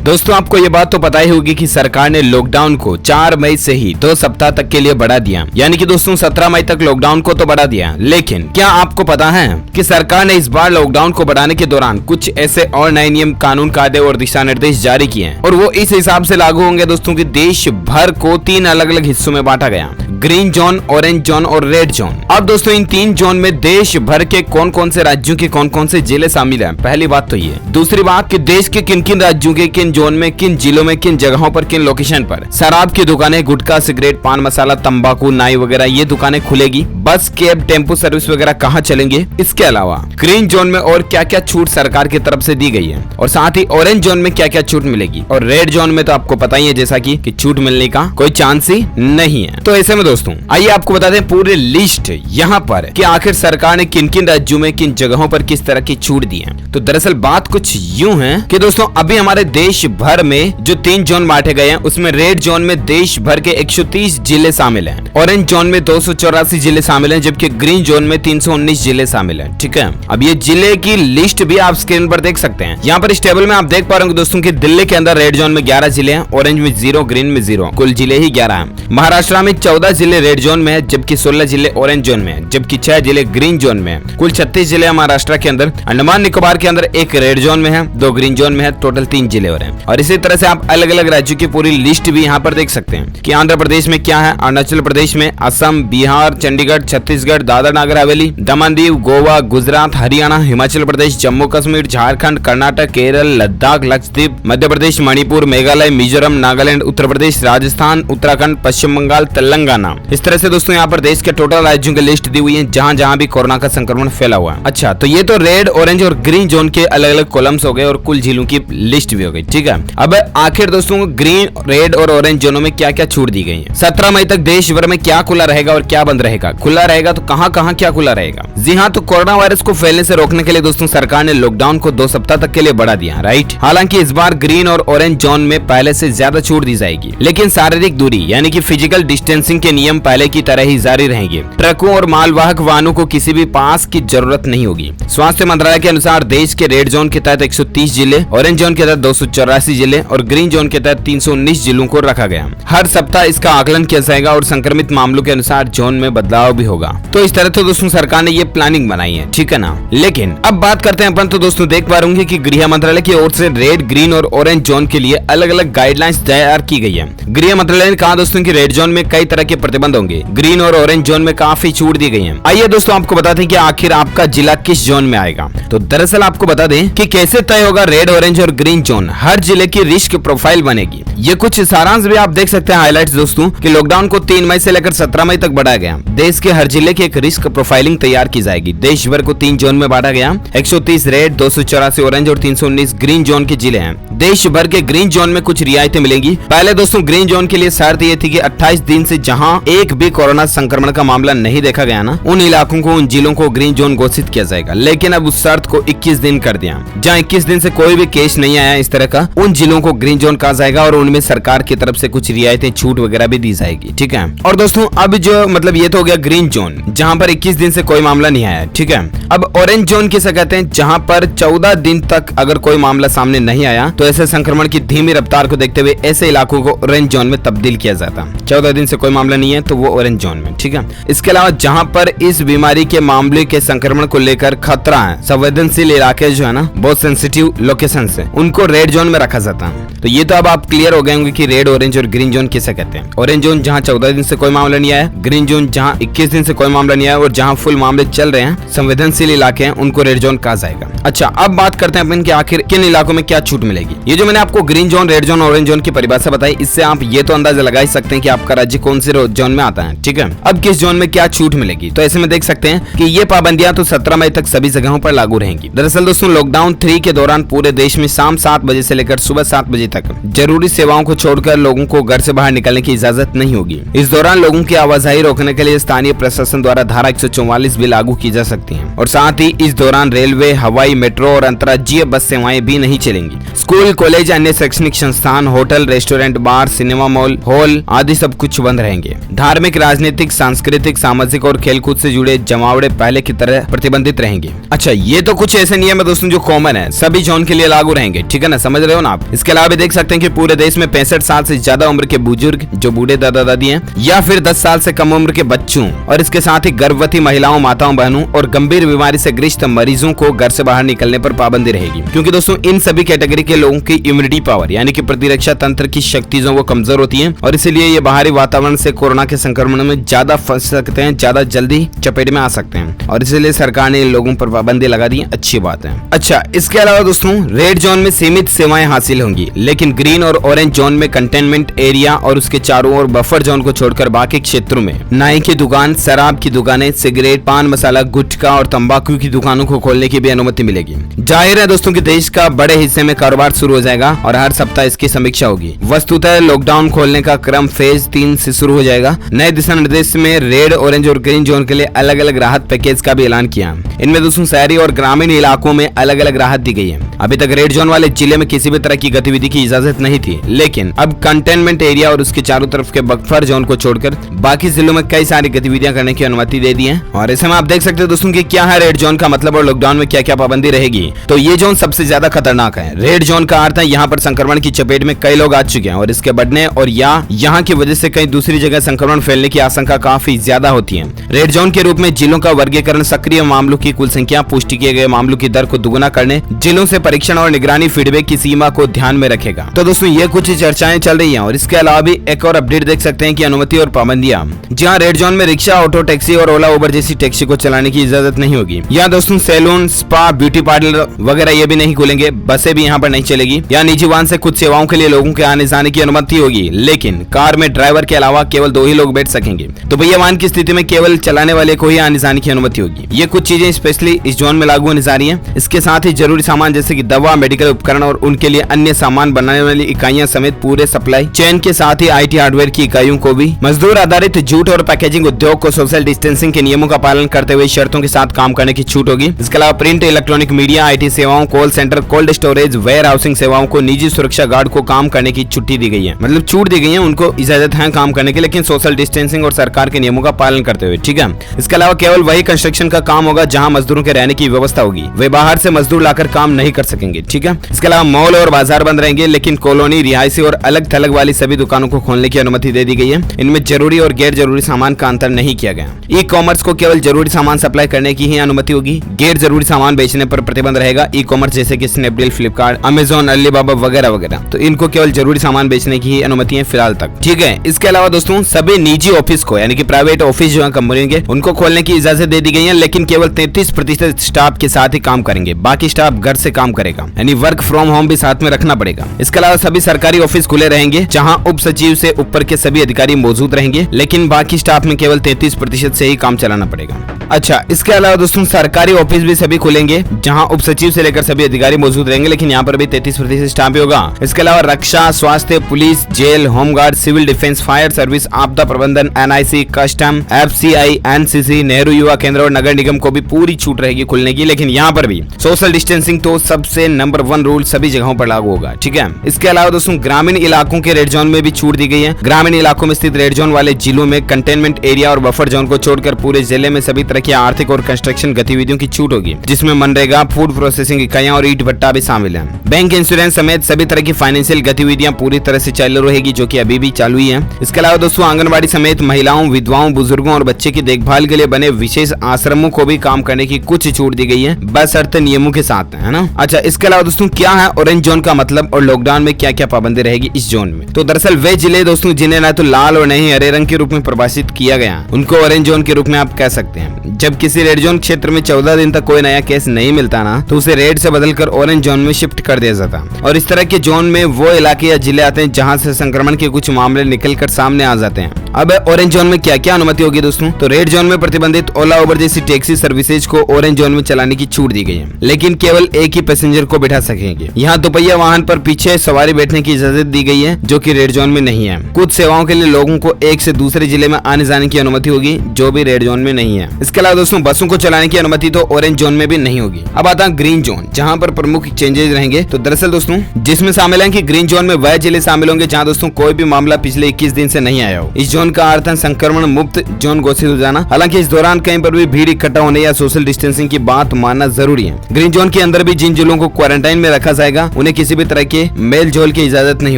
दोस्तों आपको ये बात तो पता ही होगी कि सरकार ने लॉकडाउन को 4 मई से ही 2 सप्ताह तक के लिए बढ़ा दिया, यानी कि दोस्तों 17 मई तक लॉकडाउन को तो बढ़ा दिया। लेकिन क्या आपको पता है कि सरकार ने इस बार लॉकडाउन को बढ़ाने के दौरान कुछ ऐसे और नए नियम, कानून, कायदे और दिशा निर्देश जारी किए हैं और वो इस हिसाब से लागू होंगे दोस्तों कि देश भर को 3 अलग अलग हिस्सों में बांटा गया, ग्रीन जोन, ऑरेंज जोन और रेड जोन। अब दोस्तों इन 3 जोन में देश भर के कौन कौन से राज्यों के कौन कौन से जिले शामिल हैं, पहली बात तो ये। दूसरी बात कि देश के किन किन राज्यों के किन जोन में, किन जिलों में, किन जगहों पर, किन लोकेशन पर शराब की दुकानें, गुटखा, सिगरेट, पान मसाला, तंबाकू, नाई वगैरह ये दुकानें खुलेगी, बस, कैब, टेम्पो सर्विस वगैरह कहाँ चलेंगे। इसके अलावा ग्रीन जोन में और क्या क्या छूट सरकार की तरफ से दी गई है और साथ ही ऑरेंज जोन में क्या क्या छूट मिलेगी, और रेड जोन में तो आपको पता ही है जैसा कि छूट मिलने का कोई चांस ही नहीं है। तो ऐसे में दोस्तों आइए आपको बता दें पूरी लिस्ट यहाँ पर कि आखिर सरकार ने किन किन राज्यों में, किन जगहों पर किस तरह की छूट दी है। तो दरअसल बात कुछ यूं है कि दोस्तों अभी हमारे देश भर में जो 3 जोन बांटे गए हैं उसमें रेड जोन में देश भर के 130 जिले शामिल हैं, ऑरेंज जोन में 284 जिले शामिल हैं, जबकि ग्रीन जोन में 319 जिले शामिल हैं। ठीक है, अब ये जिले की लिस्ट भी आप स्क्रीन पर देख सकते हैं। यहाँ पर इस टेबल में आप देख पा रहे होंगे दोस्तों कि दिल्ली के अंदर रेड जोन में 11 जिले हैं, ऑरेंज में 0, ग्रीन में 0, कुल जिले ही 11 हैं। महाराष्ट्र में 14 जिले रेड जोन में है, जबकि 16 जिले ऑरेंज जोन में है, जबकि 6 जिले ग्रीन जोन में है। कुल 36 जिले महाराष्ट्र के अंदर। अंडमान निकोबार के अंदर 1 रेड जोन में है, 2 ग्रीन जोन में है, टोटल 3 जिले और हैं। और इसी तरह से आप अलग अलग राज्यों की पूरी लिस्ट भी यहाँ पर देख सकते हैं कि आंध्र प्रदेश में क्या है, अरुणाचल प्रदेश में, असम, बिहार, चंडीगढ़, छत्तीसगढ़, दादर नागर हवेली, दमन दीव, गोवा, गुजरात, हरियाणा, हिमाचल प्रदेश, जम्मू कश्मीर, झारखंड, कर्नाटक, केरल, लद्दाख, लक्षद्वीप, मध्य प्रदेश, मणिपुर, मेघालय, मिजोरम, नागालैंड, उत्तर प्रदेश, राजस्थान, उत्तराखंड, पश्चिम बंगाल, तेलंगाना। इस तरह से दोस्तों यहाँ पर देश के टोटल राज्यों की लिस्ट दी हुई है जहाँ जहाँ भी कोरोना का संक्रमण फैला हुआ है। अच्छा, तो ये तो रेड, ऑरेंज और ग्रीन जोन के अलग अलग कॉलम्स हो गए और कुल जिलों की लिस्ट भी हो गई। ठीक है, अब आखिर दोस्तों ग्रीन, रेड और ऑरेंज जोनों में क्या क्या छूट दी गई है। 17 मई तक देश भर में क्या खुला रहेगा और क्या बंद रहेगा। खुला रहेगा तो कहाँ कहाँ क्या खुला रहेगा। जी हाँ, तो कोरोना वायरस को फैलने से रोकने के लिए दोस्तों सरकार ने लॉकडाउन को 2 सप्ताह तक के लिए बढ़ा दिया, राइट। हालांकि इस बार ग्रीन और ऑरेंज जोन में पहले से ज्यादा छूट दी जाएगी, लेकिन शारीरिक दूरी यानी कि फिजिकल डिस्टेंसिंग के नियम पहले की तरह ही जारी रहेंगे। ट्रकों और मालवाहक वाहनों को किसी भी पास की जरूरत नहीं होगी। स्वास्थ्य मंत्रालय के अनुसार देश के रेड जोन के तहत 130 जिले, ऑरेंज जोन के तहत 284 जिले और ग्रीन जोन के तहत 319 जिलों को रखा गया। हर सप्ताह इसका आकलन किया जाएगा और संक्रमित मामलों के अनुसार जोन में बदलाव भी होगा। तो इस तरह तो दोस्तों सरकार ने ये प्लानिंग बनाई है, ठीक है ना। लेकिन अब बात करते हैं अपन, तो दोस्तों देख पा रहे कि गृह मंत्रालय की ओर से रेड, ग्रीन और ऑरेंज जोन के लिए अलग अलग गाइडलाइंस तैयार की गई है। गृह मंत्रालय ने कहा दोस्तों कि रेड जोन में कई तरह के प्रतिबंध होंगे, ग्रीन और ऑरेंज जोन में काफी छूट दी गई है। आइए दोस्तों आपको बताते हैं कि आखिर आपका जिला किस जोन में आएगा। तो दरअसल आपको बता दें कि कैसे तय होगा रेड, ऑरेंज और ग्रीन जोन। हर जिले की रिस्क प्रोफाइल बनेगी। ये कुछ सारांश भी आप देख सकते हैं हाइलाइट्स दोस्तों कि लॉकडाउन को 3 मई से लेकर 17 मई तक बढ़ाया गया। देश के हर जिले की एक रिस्क प्रोफाइलिंग तैयार की जाएगी। देश भर को 3 जोन में बांटा गया। 130 रेड, 284 ऑरेंज और 319 ग्रीन जोन के जिले हैं। देश भर के ग्रीन जोन में कुछ रियायतें मिलेंगी। पहले दोस्तों ग्रीन जोन के लिए शर्त ये थी कि 28 दिन से जहां एक भी कोरोना संक्रमण का मामला नहीं देखा गया ना, उन इलाकों को, उन जिलों को ग्रीन जोन घोषित किया जाएगा। लेकिन अब उस शर्त को 21 दिन कर दिया। जहां 21 दिन से कोई भी केस नहीं आया इस तरह का, उन जिलों को ग्रीन जोन कहा जाएगा और उनमें सरकार की तरफ से कुछ रियायतें, छूट वगैरह भी दी जाएगी। ठीक है, और दोस्तों अब जो मतलब ये तो हो गया ग्रीन जोन जहां पर 21 दिन से कोई मामला नहीं आया। ठीक है, अब ऑरेंज जोन किसे कहते हैं, जहां पर 14 दिन तक अगर कोई मामला सामने नहीं आया तो ऐसे संक्रमण की धीमी रफ्तार को देखते हुए ऐसे इलाकों को ऑरेंज जोन में तब्दील किया जाता है। 14 दिन से कोई मामला नहीं है तो वो ऑरेंज जोन में। ठीक है, इसके अलावा जहां पर इस बीमारी के मामले के संक्रमण को लेकर खतरा है, संवेदनशील इलाके जो है ना, बहुत सेंसिटिव लोकेशन है, उनको रेड जोन में रखा जाता है। तो ये तो अब आप क्लियर हो गए होंगे कि रेड, ऑरेंज और ग्रीन जोन किसे कहते हैं। ऑरेंज जोन जहां 14 दिन से कोई मामला नहीं आया, ग्रीन जोन जहां 21 दिन से कोई मामला नहीं आया और जहां फुल मामले चल रहे हैं, संवेदनशील इलाके हैं, उनको रेड जोन कहा जाएगा। अच्छा, अब बात करते हैं अपन कि आखिर किन इलाकों में क्या छूट मिलेगी। ये जो मैंने आपको green zone, red zone, orange zone की परिभाषा बताई, इससे आप ये तो अंदाजा लगा ही सकते हैं कि आपका राज्य कौन से जोन में आता है। ठीक है, अब किस जोन में क्या छूट मिलेगी, तो ऐसे में देख सकते हैं कि ये पाबंदियां तो 17 मई तक सभी जगहों पर लागू रहेंगी। दरअसल दोस्तों लॉकडाउन 3 के दौरान पूरे देश में शाम 7 बजे से लेकर सुबह 7 बजे तक जरूरी सेवाओं को छोड़कर लोगों को घर से बाहर निकलने की इजाजत नहीं होगी। इस दौरान लोगों की आवाजाही रोकने के लिए स्थानीय प्रशासन द्वारा धारा 144 भी लागू की जा सकती है। और साथ ही इस दौरान रेलवे, हवाई, मेट्रो और अंतर्राज्यीय बस सेवाएं भी नहीं चलेंगी। स्कूल, स्कूल, कॉलेज, अन्य शैक्षणिक संस्थान, होटल, रेस्टोरेंट, बार, सिनेमा, मॉल, हॉल आदि सब कुछ बंद रहेंगे। धार्मिक, राजनीतिक, सांस्कृतिक, सामाजिक और खेलकूद से जुड़े जमावड़े पहले की तरह प्रतिबंधित रहेंगे। अच्छा, ये तो कुछ ऐसे नियम है दोस्तों जो कॉमन है, सभी जोन के लिए लागू रहेंगे, ठीक है ना, समझ रहे हो ना आप। इसके अलावा भी देख सकते हैं कि पूरे देश में 65 साल से ज्यादा उम्र के बुजुर्ग, जो बूढ़े दादा दादी हैं, या फिर 10 साल से कम उम्र के बच्चों और इसके साथ ही गर्भवती महिलाओं, माताओं, बहनों और गंभीर बीमारी से ग्रस्त मरीजों को घर से बाहर निकलने पर पाबंदी रहेगी, क्योंकि दोस्तों इन सभी कैटेगरी के लोगों की इम्यूनिटी पावर यानी कि प्रतिरक्षा तंत्र की शक्ति जो वो कमजोर होती है और इसलिए ये बाहरी वातावरण से कोरोना के संक्रमण में ज्यादा फंस सकते हैं, ज्यादा जल्दी चपेट में आ सकते हैं और इसलिए सरकार ने इन लोगों पर पाबंदी लगा दी। अच्छी बात है। अच्छा, इसके अलावा दोस्तों रेड जोन में सीमित सेवाएं हासिल होंगी, लेकिन ग्रीन और ऑरेंज जोन में कंटेनमेंट एरिया और उसके चारों ओर बफर जोन को छोड़कर बाकी क्षेत्रों में नाई की दुकान, शराब की दुकानें, सिगरेट, पान मसाला, गुटखा और तंबाकू की दुकानों को खोलने की भी अनुमति मिलेगी। जाहिर है दोस्तों कि देश का बड़े हिस्से में कारोबार शुरू हो जाएगा और हर सप्ताह इसकी समीक्षा होगी। वस्तुतः लॉकडाउन खोलने का क्रम फेज 3 से शुरू हो जाएगा। नए दिशा निर्देश में रेड, ऑरेंज और ग्रीन जोन के लिए अलग अलग राहत पैकेज का भी ऐलान किया। इनमें दोस्तों शहरी और ग्रामीण इलाकों में अलग अलग राहत दी गई है। अभी तक रेड जोन वाले जिले में किसी भी तरह की गतिविधि की इजाजत नहीं थी, लेकिन अब कंटेनमेंट एरिया और उसके चारों तरफ के बफर जोन को छोड़कर बाकी जिलों में कई सारी गतिविधियां करने की अनुमति दे दी है। और ऐसे में आप देख सकते हो दोस्तों कि क्या है रेड जोन का मतलब और लॉकडाउन में क्या क्या पाबंदी रहेगी। तो ये जोन सबसे ज्यादा खतरनाक है। रेड जोन का अर्थ है यहाँ पर संक्रमण की चपेट में कई लोग आ चुके हैं और इसके बढ़ने और यहाँ की वजह से कई दूसरी जगह संक्रमण फैलने की आशंका काफी ज्यादा होती है। रेड जोन के रूप में जिलों का वर्गीकरण सक्रिय मामलों की कुल संख्या, पुष्टि किए गए मामलों की दर को दुगुना करने, जिलों से परीक्षण और निगरानी फीडबैक की सीमा को ध्यान में रखेगा। तो दोस्तों ये कुछ चर्चाएं चल रही हैं और इसके अलावा भी एक और अपडेट देख सकते हैं कि अनुमति और पाबंदियां। जहां रेड जोन में रिक्शा, ऑटो टैक्सी और ओला उबर जैसी टैक्सी को चलाने की इजाजत नहीं होगी। यहाँ दोस्तों सैलून, स्पा, ब्यूटी पार्लर वगैरह ये भी नहीं खुलेंगे। बसें भी यहाँ पर नहीं चलेगी। यहाँ निजी वाहन से कुछ सेवाओं के लिए लोगों के आने जाने की अनुमति होगी, लेकिन कार में ड्राइवर के अलावा केवल 2 ही लोग बैठ सकेंगे। तो भैया वाहन की स्थिति में केवल चलाने वाले को ही आने जाने की अनुमति होगी। ये कुछ चीजें स्पेशली इस जोन में लागू होने जा रही है। इसके साथ ही जरूरी सामान जैसे कि दवा, मेडिकल उपकरण और उनके लिए अन्य सामान बनाने वाली इकाइयां समेत पूरे सप्लाई चेन के साथ ही IT हार्डवेयर की इकाइयों को भी, मजदूर आधारित जूट और पैकेजिंग उद्योग को सोशल डिस्टेंसिंग के नियमों का पालन करते हुए शर्तों के साथ काम करने की छूट होगी। इसके अलावा प्रिंट, इलेक्ट्रॉनिक मीडिया, IT सेवाओं, call centre, cold storage, warehousing सेवाओं को, निजी सुरक्षा गार्ड को काम करने की छुट्टी दी गई है, मतलब छूट दी गई है, उनको इजाजत है काम करने की, लेकिन सोशल डिस्टेंसिंग और सरकार के नियमों का पालन करते हुए, ठीक है। इसके अलावा केवल वही कंस्ट्रक्शन का काम होगा जहां मजदूरों के रहने की व्यवस्था होगी। वे बाहर से मजदूर लाकर काम नहीं कर सकेंगे, ठीक है। इसके अलावा मॉल और बाजार बंद रहेंगे, लेकिन कॉलोनी, रिहायशी और अलग थलग वाली सभी दुकानों को खोलने की अनुमति दे दी गई है। इनमें जरूरी और गैर जरूरी सामान का अंतर नहीं किया गया। ई कॉमर्स को केवल जरूरी सामान सप्लाई करने की ही अनुमति होगी। गैर जरूरी सामान बेचने पर प्रतिबंध रहेगा। ई कॉमर्स जैसे कि स्नैपडील, फ्लिपकार्ट, अमेजोन, अलीबाबा वगैरह वगैरह, तो इनको केवल जरूरी सामान बेचने की ही अनुमति है फिलहाल तक, ठीक है। इसके अलावा दोस्तों सभी निजी ऑफिस को यानी कि प्राइवेट ऑफिस जो है कंपनी के, उनको खोलने की इजाजत दे दी गई है, लेकिन केवल 33% स्टाफ के साथ ही काम करेंगे। बाकी स्टाफ घर से काम करेगा, यानी वर्क फ्रॉम होम भी साथ में रखना पड़ेगा। इसके अलावा सभी सरकारी ऑफिस खुले रहेंगे, जहां उप सचिव से ऊपर के सभी अधिकारी मौजूद रहेंगे, लेकिन बाकी स्टाफ में केवल 33% से ही काम चलाना पड़ेगा। अच्छा, इसके अलावा दोस्तों सरकारी ऑफिस भी सभी खुलेंगे, जहां उप सचिव से लेकर सभी अधिकारी मौजूद रहेंगे, लेकिन यहाँ पर भी 33% स्टाफ भी होगा। इसके अलावा रक्षा, स्वास्थ्य, police, jail, home guard, civil defence, fire service, आपदा प्रबंधन, NIC, custom, FCI, NCC, Nehru Yuva Kendra और नगर निगम को भी पूरी छूट रहेगी खुलने की, लेकिन यहाँ पर भी सोशल डिस्टेंसिंग तो सबसे नंबर 1 रूल सभी जगहों पर लागू होगा, ठीक है। इसके अलावा दोस्तों ग्रामीण इलाकों के रेड जोन में भी छूट दी गई है। ग्रामीण इलाकों में स्थित रेड जोन वाले जिलों में कंटेनमेंट एरिया और बफर जोन को छोड़कर पूरे जिले में सभी तरह की आर्थिक और कंस्ट्रक्शन गतिविधियों की छूट होगी, जिसमें मनरेगा, फूड प्रोसेसिंग इकाइयां और ईंट भट्टा भी शामिल है। बैंक, इंश्योरेंस समेत सभी तरह की फाइनेंशियल गतिविधियां पूरी तरह से चालू रहेगी, जो कि अभी भी चालू ही है। इसके अलावा दोस्तों आंगनबाड़ी समेत महिलाओं, विधवाओं, बुजुर्गों और बच्चे की देखभाल के लिए बने विशेष आश्रमों को भी काम करने की कुछ छूट दी गई है, बशर्ते नियमों के साथ, है ना। अच्छा, इसके अलावा दोस्तों क्या है ऑरेंज जोन का मतलब और लॉकडाउन में क्या क्या पाबंदी रहेगी इस जोन में। तो दरअसल वे जिले दोस्तों जिन्हें ना तो लाल और नहीं हरे रंग के रूप में परिभाषित किया गया, उनको ऑरेंज जोन के रूप में आप कह सकते हैं। जब किसी रेड जोन क्षेत्र में 14 दिन तक कोई नया केस नहीं मिलता ना, तो उसे रेड से बदलकर ऑरेंज जोन में शिफ्ट कर दिया जाता। और इस तरह के जोन में वो इलाके या जिले आते हैं जहां से संक्रमण के कुछ मामले निकलकर सामने आ जाते हैं अब ऑरेंज जोन में क्या क्या अनुमति होगी दोस्तों? तो रेड जोन में प्रतिबंधित ओला उबर जैसी टैक्सी सर्विसेज को ऑरेंज जोन में चलाने की छूट दी गई है, लेकिन केवल एक ही पैसेंजर को बैठा सकेंगे। यहाँ दोपहिया वाहन पर पीछे सवारी बैठने की इजाजत दी गई है, जो कि रेड जोन में नहीं है। कुछ सेवाओं के लिए लोगों को एक से दूसरे जिले में आने जाने की अनुमति होगी, जो भी रेड जोन में नहीं है। इसके अलावा दोस्तों बसों को चलाने की अनुमति तो ऑरेंज जोन में भी नहीं होगी। अब आता है ग्रीन जोन, जहाँ पर प्रमुख चेंजेस रहेंगे। तो दरअसल दोस्तों जिसमें शामिल है कि ग्रीन जोन में वह जिले शामिल होंगे जहाँ दोस्तों कोई भी मामला पिछले 21 दिन से नहीं आया हो। इस जोन का अर्थ है संक्रमण मुक्त जोन घोषित हो जाना। हालांकि इस दौरान कहीं पर भी भीड़ इकट्ठा होने या सोशल डिस्टेंसिंग की बात मानना जरूरी है। ग्रीन जोन के अंदर भी जिन जिलों को क्वारंटाइन में रखा जाएगा उन्हें किसी भी तरह के मेल जोल की इजाजत नहीं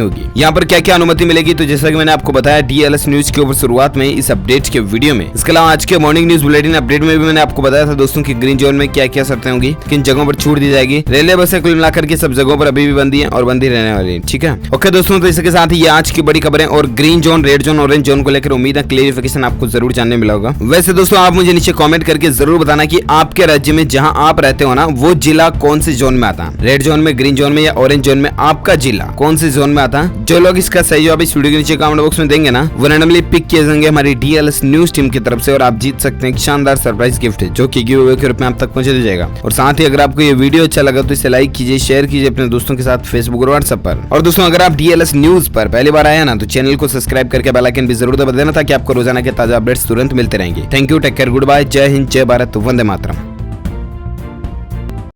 होगी। यहाँ पर क्या क्या अनुमति मिलेगी? तो जैसा कि मैंने आपको बताया DLS न्यूज के ऊपर शुरुआत में इस अपडेट के वीडियो में। इसके अलावा आज के मॉर्निंग न्यूज बुलेटिन अपडेट में भी मैंने आपको बताया था दोस्तों की ग्रीन जोन में क्या क्या शर्तें होंगी, किन जगहों पर छूट दी जाएगी। रेलवे बसें कुल मिलाकर के सब जगहों पर अभी भी बंदी है और बंदी रहने वाली है। ठीक है, ओके दोस्तों, तो इसके साथ ही ये आज की बड़ी खबरें और green zone, red zone, orange zone को लेकर उम्मीद है क्लियरिफिकेशन आपको जरूर जानने मिला होगा। वैसे दोस्तों आप मुझे नीचे कमेंट करके जरूर बताना कि आपके राज्य में जहां आप रहते हो ना वो जिला कौन से जोन में आता है, रेड जोन में, ग्रीन जोन में या ऑरेंज जोन में, आपका जिला कौन से जोन में आता है। जो लोग इसका सही जवाब इस वीडियो के नीचे कमेंट बॉक्स में देंगे ना वो रैंडमली पिक किए जाएंगे हमारी DLS न्यूज टीम की तरफ से और आप जीत सकते हैं एक शानदार सरप्राइज गिफ्ट जो कि गिव अवे के रूप में आप तक पहुंचा दिया जाएगा। और साथ ही अगर आपको ये वीडियो अच्छा लगा तो इसे लाइक कीजिए, शेयर कीजिए अपने दोस्तों के साथ फेसबुक और व्हाट्सएप पर। और दोस्तों अगर आप DLS न्यूज पर पहली बार आए ना तो चैनल को सब्सक्राइब करके बेल आइकन भी जरूर दबा देना ताकि आपको रोजाना के ताजा अपडेट्स तुरंत मिलते रहेंगे। Thank you, take care, good bye, जय हिंद, जय भारत, वंदे मातरम।